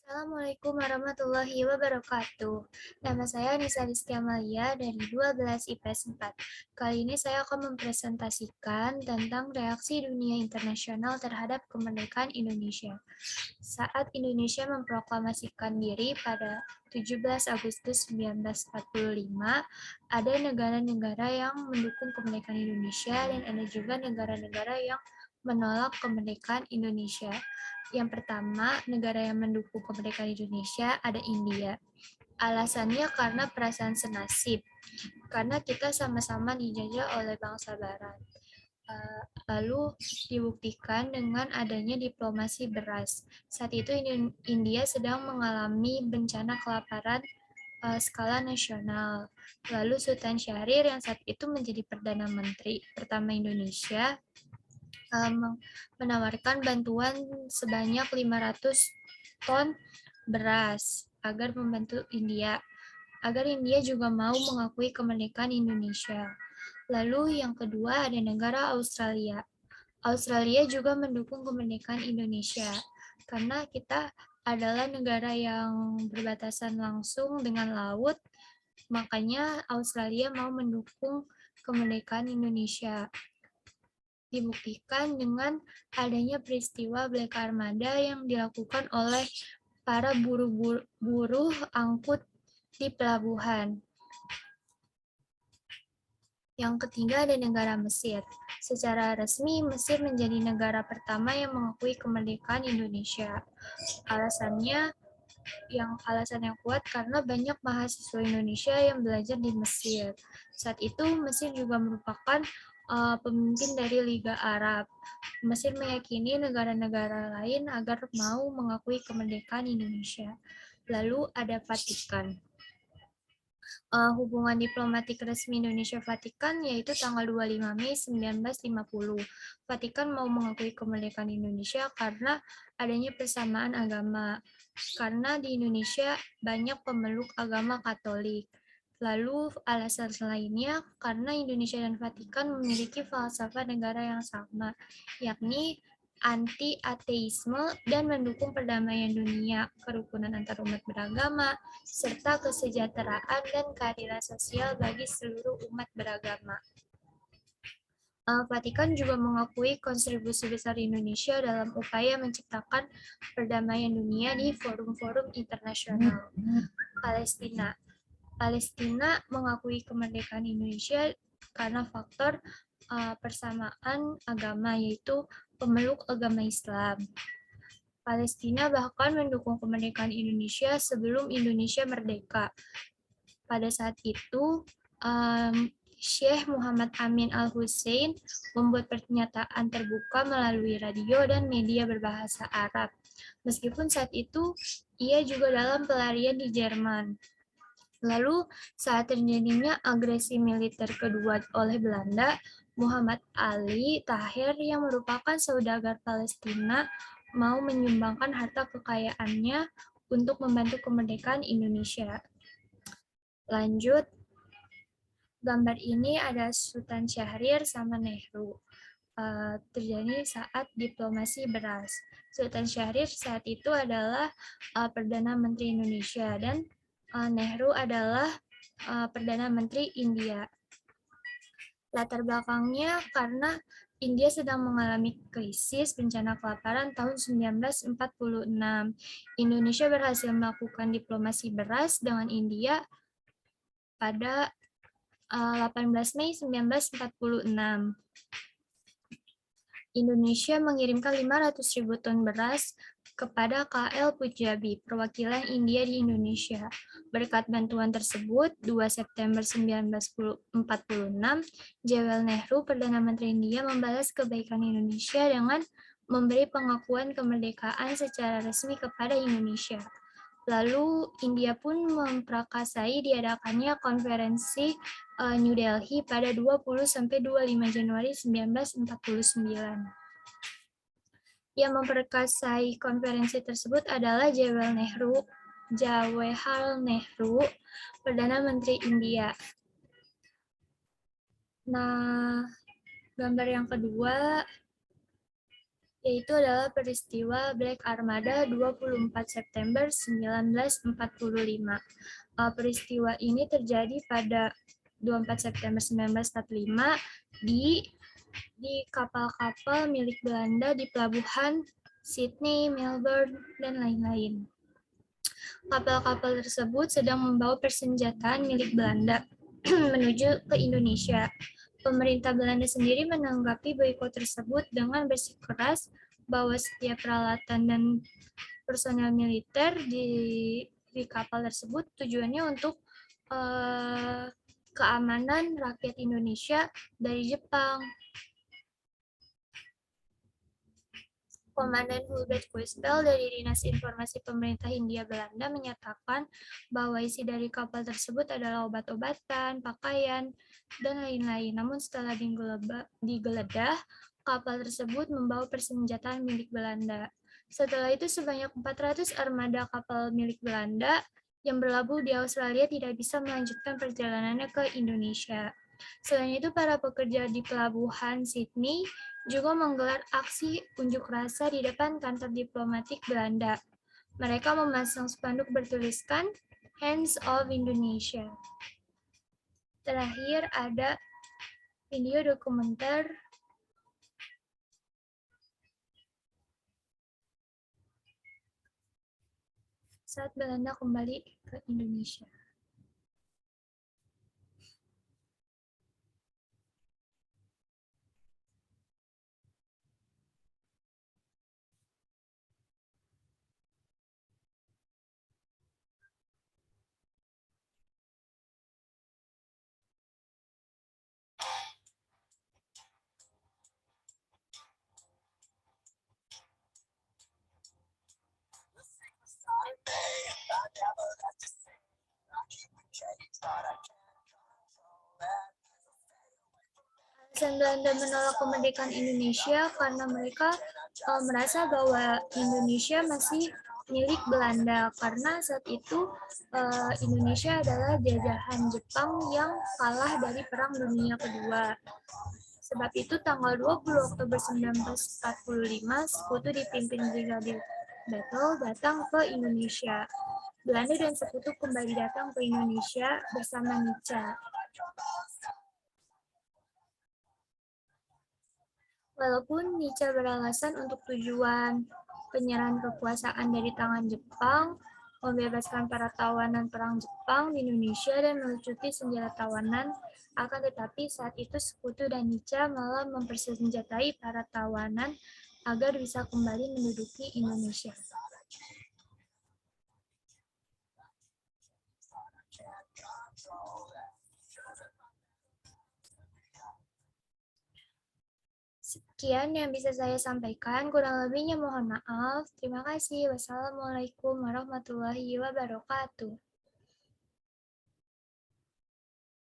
Assalamualaikum warahmatullahi wabarakatuh. Nama saya Nisa Rizky Amalia dari 12 IPS 4. Kali ini saya akan mempresentasikan tentang reaksi dunia internasional terhadap kemerdekaan Indonesia. Saat Indonesia memproklamasikan diri pada 17 Agustus 1945, ada negara-negara yang mendukung kemerdekaan Indonesia dan ada juga negara-negara yang menolak kemerdekaan Indonesia. Yang pertama, negara yang mendukung kemerdekaan Indonesia ada India. Alasannya karena perasaan senasib, karena kita sama-sama dijajah oleh bangsa Barat. Lalu dibuktikan dengan adanya diplomasi beras. Saat itu India sedang mengalami bencana kelaparan skala nasional. Lalu Sultan Syahrir yang saat itu menjadi Perdana Menteri pertama Indonesia menawarkan bantuan sebanyak 500 ton beras agar membantu India, agar India juga mau mengakui kemerdekaan Indonesia. Lalu yang kedua ada negara Australia. Australia juga mendukung kemerdekaan Indonesia karena kita adalah negara yang berbatasan langsung dengan laut, makanya Australia mau mendukung kemerdekaan Indonesia. Dibuktikan dengan adanya peristiwa Black Armada yang dilakukan oleh para buruh angkut di pelabuhan. Yang ketiga ada negara Mesir. Secara resmi, Mesir menjadi negara pertama yang mengakui kemerdekaan Indonesia. Alasan yang kuat karena banyak mahasiswa Indonesia yang belajar di Mesir. Saat itu Mesir juga merupakan pemimpin dari Liga Arab. Mesir meyakini negara-negara lain agar mau mengakui kemerdekaan Indonesia. Lalu ada Vatikan. Hubungan diplomatik resmi Indonesia-Vatikan yaitu tanggal 25 Mei 1950. Vatikan mau mengakui kemerdekaan Indonesia karena adanya persamaan agama. Karena di Indonesia banyak pemeluk agama Katolik. Lalu alasan lainnya karena Indonesia dan Vatikan memiliki falsafah negara yang sama, yakni anti-ateisme dan mendukung perdamaian dunia, kerukunan antar umat beragama, serta kesejahteraan dan keadilan sosial bagi seluruh umat beragama. Vatikan juga mengakui kontribusi besar Indonesia dalam upaya menciptakan perdamaian dunia di forum-forum internasional. Palestina. Palestina mengakui kemerdekaan Indonesia karena faktor persamaan agama, yaitu pemeluk agama Islam. Palestina bahkan mendukung kemerdekaan Indonesia sebelum Indonesia merdeka. Pada saat itu, Syekh Muhammad Amin Al-Hussein membuat pernyataan terbuka melalui radio dan media berbahasa Arab. Meskipun saat itu, ia juga dalam pelarian di Jerman. Lalu, saat terjadinya agresi militer kedua oleh Belanda, Muhammad Ali Tahir yang merupakan saudagar Palestina mau menyumbangkan harta kekayaannya untuk membantu kemerdekaan Indonesia. Lanjut, gambar ini ada Sultan Syahrir sama Nehru. Terjadi saat diplomasi beras. Sultan Syahrir saat itu adalah Perdana Menteri Indonesia dan Nehru adalah Perdana Menteri India. Latar belakangnya karena India sedang mengalami krisis bencana kelaparan tahun 1946. Indonesia berhasil melakukan diplomasi beras dengan India pada 18 Mei 1946. Indonesia mengirimkan 500.000 ton beras kepada KL Pujabi, perwakilan India di Indonesia. Berkat bantuan tersebut, 2 September 1946, Jawahirlal Nehru, Perdana Menteri India, membalas kebaikan Indonesia dengan memberi pengakuan kemerdekaan secara resmi kepada Indonesia. Lalu India pun memprakarsai diadakannya konferensi New Delhi pada 20-25 Januari 1949. Yang memperkasai konferensi tersebut adalah Jawaharlal Nehru, Perdana Menteri India. Nah, gambar yang kedua yaitu adalah peristiwa Black Armada 24 September 1945. Peristiwa ini terjadi pada 24 September 1945 di kapal-kapal milik Belanda di pelabuhan Sydney, Melbourne, dan lain-lain. Kapal-kapal tersebut sedang membawa persenjataan milik Belanda menuju ke Indonesia. Pemerintah Belanda sendiri menanggapi boikot tersebut dengan bersikeras bahwa setiap peralatan dan personel militer di kapal tersebut tujuannya untuk keamanan rakyat Indonesia dari Jepang. Komandan Hubert Gospel dari Dinas Informasi Pemerintah Hindia Belanda menyatakan bahwa isi dari kapal tersebut adalah obat-obatan, pakaian, dan lain-lain. Namun setelah digeledah, kapal tersebut membawa persenjataan milik Belanda. Setelah itu sebanyak 400 armada kapal milik Belanda yang berlabuh di Australia tidak bisa melanjutkan perjalanannya ke Indonesia. Selain itu, para pekerja di pelabuhan Sydney juga menggelar aksi unjuk rasa di depan kantor diplomatik Belanda. Mereka memasang spanduk bertuliskan Hands Off Indonesia. Terakhir ada video dokumenter saat Belanda kembali ke Indonesia. Alasan Belanda menolak kemerdekaan Indonesia karena mereka merasa bahwa Indonesia masih milik Belanda karena saat itu Indonesia adalah jajahan Jepang yang kalah dari Perang Dunia Kedua. Sebab itu tanggal 20 Oktober 1945 sekutu dipimpin Brigadir Battle datang ke Indonesia. Belanda dan sekutu kembali datang ke Indonesia bersama Nica. Walaupun Nica beralasan untuk tujuan penyerahan kekuasaan dari tangan Jepang, membebaskan para tawanan perang Jepang di Indonesia dan melucuti senjata tawanan, akan tetapi saat itu Sekutu dan Nica malah mempersenjatai para tawanan agar bisa kembali menduduki Indonesia. Sekian yang bisa saya sampaikan, kurang lebihnya mohon maaf. Terima kasih. Wassalamualaikum warahmatullahi wabarakatuh.